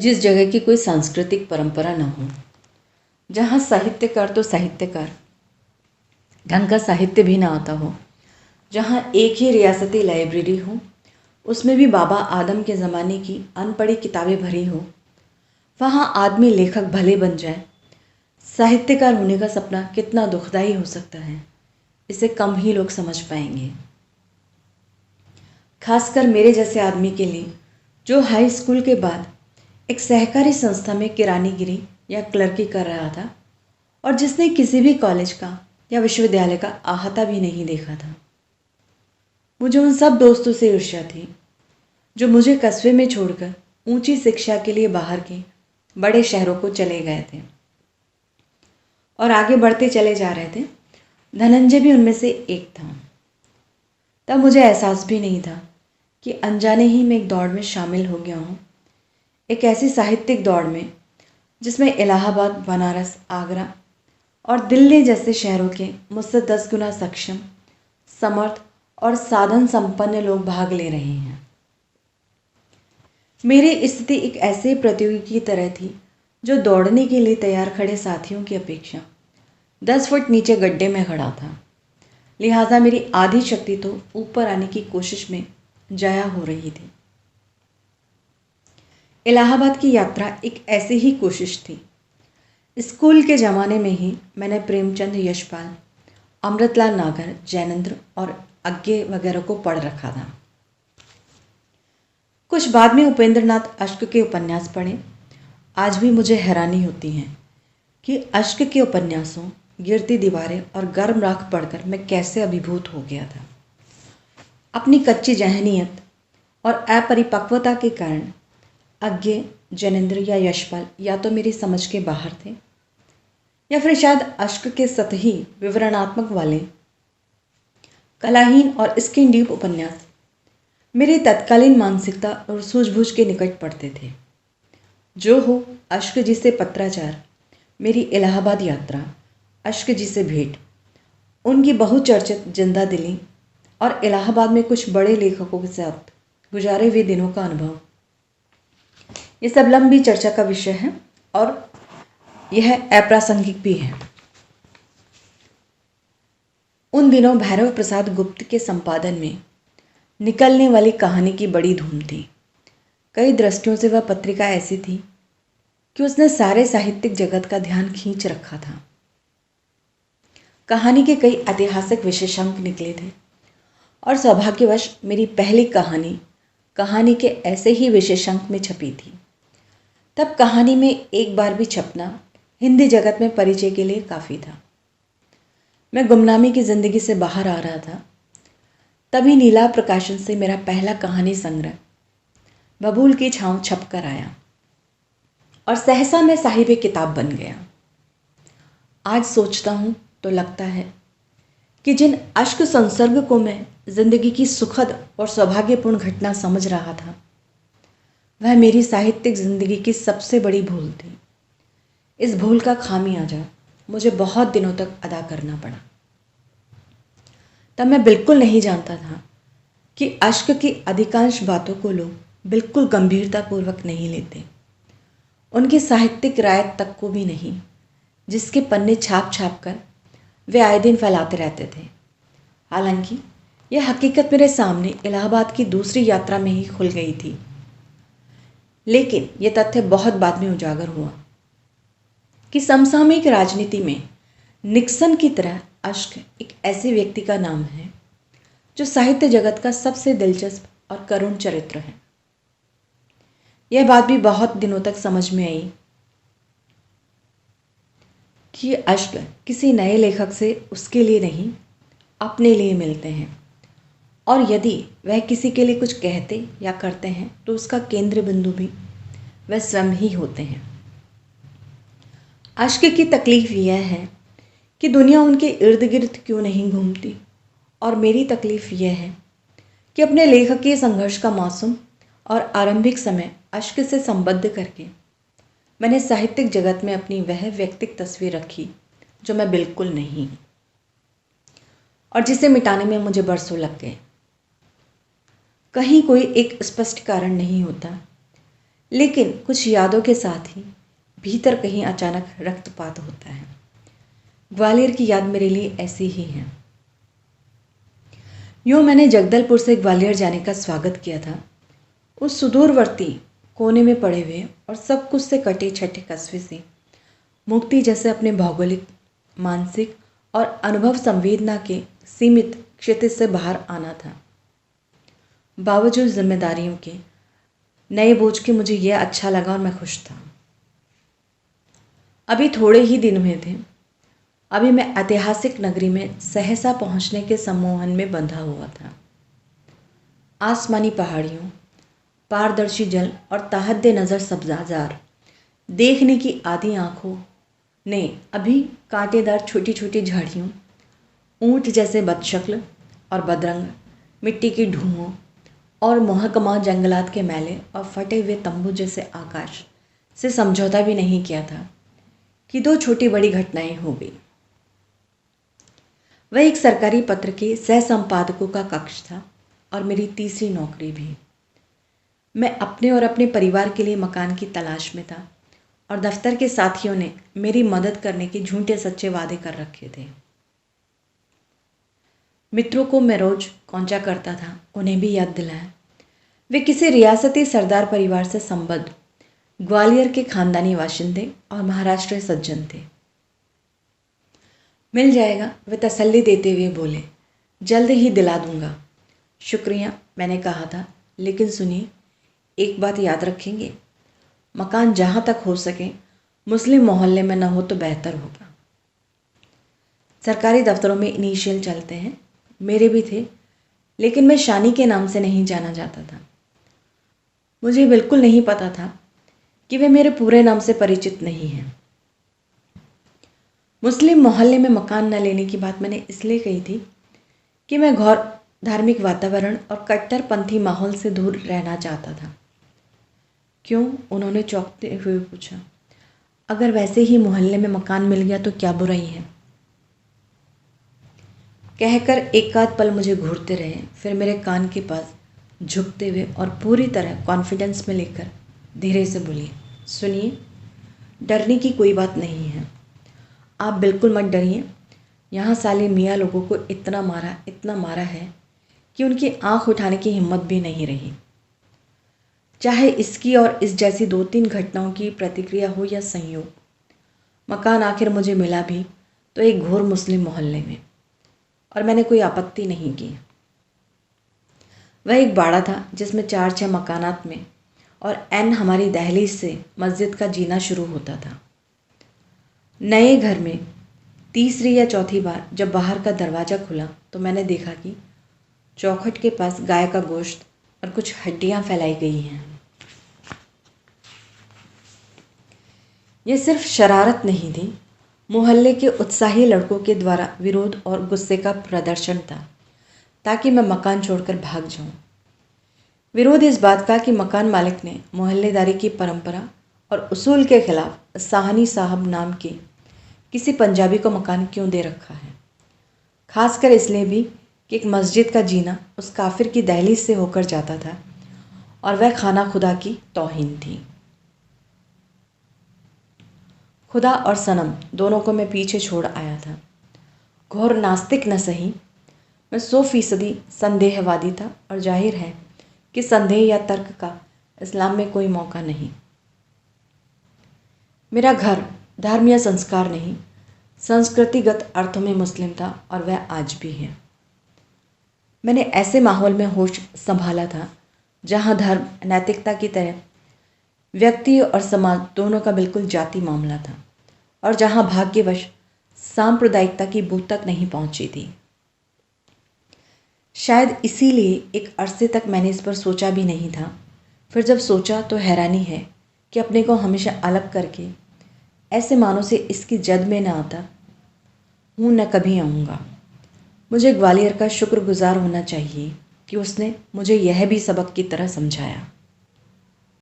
जिस जगह की कोई सांस्कृतिक परंपरा न हो, जहाँ साहित्यकार तो साहित्यकार, ढंग का साहित्य भी ना आता हो, जहाँ एक ही रियासती लाइब्रेरी हो, उसमें भी बाबा आदम के ज़माने की अनपढ़ी किताबें भरी हो, वहाँ आदमी लेखक भले बन जाए, साहित्यकार होने का सपना कितना दुखदाई हो सकता है, इसे कम ही लोग समझ पाएंगे। खासकर मेरे जैसे आदमी के लिए, जो हाई स्कूल के बाद एक सहकारी संस्था में किरानीगिरी या क्लर्की कर रहा था और जिसने किसी भी कॉलेज का या विश्वविद्यालय का अहाता भी नहीं देखा था। मुझे उन सब दोस्तों से ईर्ष्या थी जो मुझे कस्बे में छोड़कर ऊंची शिक्षा के लिए बाहर के बड़े शहरों को चले गए थे और आगे बढ़ते चले जा रहे थे। धनंजय भी उनमें से एक था। तब मुझे एहसास भी नहीं था कि अनजाने ही मैं एक दौड़ में शामिल हो गया हूँ, एक ऐसी साहित्यिक दौड़ में जिसमें इलाहाबाद, बनारस, आगरा और दिल्ली जैसे शहरों के मुझसे 10 गुना सक्षम, समर्थ और साधन संपन्न लोग भाग ले रहे हैं। मेरी स्थिति एक ऐसे प्रतियोगी की तरह थी जो दौड़ने के लिए तैयार खड़े साथियों की अपेक्षा 10 फुट नीचे गड्ढे में खड़ा था। लिहाजा मेरी आधी शक्ति तो ऊपर आने की कोशिश में जाया हो रही थी। इलाहाबाद की यात्रा एक ऐसी ही कोशिश थी। स्कूल के ज़माने में ही मैंने प्रेमचंद, यशपाल, अमृतलाल नागर, जैनेंद्र और अज्ञे वगैरह को पढ़ रखा था। कुछ बाद में उपेंद्रनाथ अश्क के उपन्यास पढ़े। आज भी मुझे हैरानी होती है कि अश्क के उपन्यासों, गिरती दीवारें और गर्म राख पढ़कर मैं कैसे अभिभूत हो गया था। अपनी कच्ची जहनीयत और अपरिपक्वता के कारण अज्ञे, जैनेंद्र या यशपाल या तो मेरी समझ के बाहर थे या फिर शायद अश्क के सतही विवरणात्मक वाले कलाहीन और स्किन डीप उपन्यास मेरी तत्कालीन मानसिकता और सूझबूझ के निकट पड़ते थे। जो हो, अश्क जी से पत्राचार, मेरी इलाहाबाद यात्रा, अश्क जी से भेंट, उनकी बहुचर्चित जिंदा दिली और इलाहाबाद में कुछ बड़े लेखकों के साथ गुजारे हुए दिनों का अनुभव, ये सब लंबी चर्चा का विषय है और यह अप्रासंगिक भी है। उन दिनों भैरव प्रसाद गुप्त के संपादन में निकलने वाली कहानी की बड़ी धूम थी। कई दृष्टियों से वह पत्रिका ऐसी थी कि उसने सारे साहित्यिक जगत का ध्यान खींच रखा था। कहानी के कई ऐतिहासिक विशेषांक निकले थे और सौभाग्यवश मेरी पहली कहानी के ऐसे ही विशेषांक में छपी थी। तब कहानी में एक बार भी छपना हिंदी जगत में परिचय के लिए काफ़ी था। मैं गुमनामी की ज़िंदगी से बाहर आ रहा था। तभी नीला प्रकाशन से मेरा पहला कहानी संग्रह बबूल की छाँव छप कर आया और सहसा मैं साहिब किताब बन गया। आज सोचता हूँ तो लगता है कि जिन अश्क संसर्ग को मैं जिंदगी की सुखद और सौभाग्यपूर्ण घटना समझ रहा था, वह मेरी साहित्यिक जिंदगी की सबसे बड़ी भूल थी। इस भूल का खामियाजा मुझे बहुत दिनों तक अदा करना पड़ा। तब मैं बिल्कुल नहीं जानता था कि अश्क की अधिकांश बातों को लोग बिल्कुल गंभीरतापूर्वक नहीं लेते, उनकी साहित्यिक रायत तक को भी नहीं, जिसके पन्ने छाप छाप कर वे आए दिन फैलाते रहते थे। हालांकि यह हकीकत मेरे सामने इलाहाबाद की दूसरी यात्रा में ही खुल गई थी, लेकिन यह तथ्य बहुत बाद में उजागर हुआ कि समसामयिक राजनीति में निक्सन की तरह अश्क एक ऐसे व्यक्ति का नाम है जो साहित्य जगत का सबसे दिलचस्प और करुण चरित्र है। यह बात भी बहुत दिनों तक समझ में आई कि अश्क किसी नए लेखक से उसके लिए नहीं, अपने लिए मिलते हैं और यदि वह किसी के लिए कुछ कहते या करते हैं तो उसका केंद्र बिंदु भी वह स्वयं ही होते हैं। अश्क की तकलीफ यह है कि दुनिया उनके इर्द गिर्द क्यों नहीं घूमती, और मेरी तकलीफ यह है कि अपने लेखकीय संघर्ष का मासूम और आरंभिक समय अश्क से संबद्ध करके मैंने साहित्यिक जगत में अपनी वह व्यक्तिगत तस्वीर रखी जो मैं बिल्कुल नहीं, और जिसे मिटाने में मुझे बरसों लग गए। कहीं कोई एक स्पष्ट कारण नहीं होता, लेकिन कुछ यादों के साथ ही भीतर कहीं अचानक रक्तपात होता है। ग्वालियर की याद मेरे लिए ऐसी ही है। यूँ मैंने जगदलपुर से ग्वालियर जाने का स्वागत किया था। उस सुदूरवर्ती कोने में पड़े हुए और सब कुछ से कटे छठे कस्बे से मुक्ति जैसे अपने भौगोलिक, मानसिक और अनुभव संवेदना के सीमित क्षेत्र से बाहर आना था। बावजूद जिम्मेदारियों के नए बोझ के मुझे यह अच्छा लगा और मैं खुश था। अभी थोड़े ही दिन हुए थे। अभी मैं ऐतिहासिक नगरी में सहसा पहुंचने के सम्मोहन में बंधा हुआ था। आसमानी पहाड़ियों, पारदर्शी जल और ताहद्दे नज़र सब्ज़ाजार देखने की आधी आँखों ने अभी कांटेदार छोटी छोटी झाड़ियों, ऊंट जैसे बदशक्ल और बदरंग मिट्टी की ढूंहों और महकमा जंगलात के मैले और फटे हुए तंबू जैसे आकाश से समझौता भी नहीं किया था कि दो छोटी बड़ी घटनाएं हो गई। वह एक सरकारी पत्र के सह संपादकों का कक्ष था और मेरी तीसरी नौकरी भी। मैं अपने और अपने परिवार के लिए मकान की तलाश में था और दफ्तर के साथियों ने मेरी मदद करने के झूठे सच्चे वादे कर रखे थे। मित्रों को मैं रोज कौंचा करता था, उन्हें भी याद दिलाया। वे किसी रियासती सरदार परिवार से संबद्ध ग्वालियर के खानदानी बाशिंदे और महाराष्ट्र सज्जन थे। मिल जाएगा, वे तसल्ली देते हुए बोले। जल्द ही दिला दूंगा। शुक्रिया, मैंने कहा था, लेकिन सुनिए, एक बात याद रखेंगे, मकान जहाँ तक हो सके मुस्लिम मोहल्ले में न हो तो बेहतर होगा। सरकारी दफ्तरों में इनिशियल चलते हैं, मेरे भी थे, लेकिन मैं शानी के नाम से नहीं जाना जाता था। मुझे बिल्कुल नहीं पता था कि वे मेरे पूरे नाम से परिचित नहीं हैं। मुस्लिम मोहल्ले में मकान न लेने की बात मैंने इसलिए कही थी कि मैं घोर धार्मिक वातावरण और कट्टरपंथी माहौल से दूर रहना चाहता था। क्यों? उन्होंने चौंकते हुए पूछा। अगर वैसे ही मोहल्ले में मकान मिल गया तो क्या बुराई है? कहकर एक आध पल मुझे घूरते रहे, फिर मेरे कान के पास झुकते हुए और पूरी तरह कॉन्फिडेंस में लेकर धीरे से बोली, सुनिए, डरने की कोई बात नहीं है। आप बिल्कुल मत डरिए। यहाँ साले मियाँ लोगों को इतना मारा है कि उनकी आंख उठाने की हिम्मत भी नहीं रही। चाहे इसकी और इस जैसी 2-3 घटनाओं की प्रतिक्रिया हो या संयोग, मकान आखिर मुझे मिला भी तो एक घोर मुस्लिम मोहल्ले में, और मैंने कोई आपत्ति नहीं की। वह एक बाड़ा था जिसमें 4-6 मकानात में और एन हमारी दहलीज से मस्जिद का जीना शुरू होता था। नए घर में तीसरी या चौथी बार जब बाहर का दरवाज़ा खुला तो मैंने देखा कि चौखट के पास गाय का गोश्त और कुछ हड्डियां फैलाई गई हैं। यह सिर्फ शरारत नहीं थी, मोहल्ले के उत्साही लड़कों के द्वारा विरोध और गुस्से का प्रदर्शन था, ताकि मैं मकान छोड़कर भाग जाऊं। विरोध इस बात का कि मकान मालिक ने मोहल्लेदारी की परंपरा और उसूल के खिलाफ साहनी साहब नाम के किसी पंजाबी को मकान क्यों दे रखा है। खासकर इसलिए भी कि एक मस्जिद का जीना उस काफिर की दहलीज से होकर जाता था और वह खाना खुदा की तौहीन थी। खुदा और सनम दोनों को मैं पीछे छोड़ आया था। घोर नास्तिक न सही, मैं 100% संदेहवादी था और जाहिर है कि संदेह या तर्क का इस्लाम में कोई मौका नहीं। मेरा घर धर्म या संस्कार नहीं, संस्कृतिगत अर्थों में मुस्लिम था और वह आज भी है। मैंने ऐसे माहौल में होश संभाला था जहाँ धर्म नैतिकता की तरह व्यक्ति और समाज दोनों का बिल्कुल जाति मामला था और जहाँ भाग्यवश सांप्रदायिकता की बूथ तक नहीं पहुँची थी। शायद इसीलिए एक अरसे तक मैंने इस पर सोचा भी नहीं था। फिर जब सोचा तो हैरानी है कि अपने को हमेशा अलग करके ऐसे मानों से इसकी जद में न आता हूँ, न कभी आऊँगा। मुझे ग्वालियर का शुक्रगुजार होना चाहिए कि उसने मुझे यह भी सबक की तरह समझाया।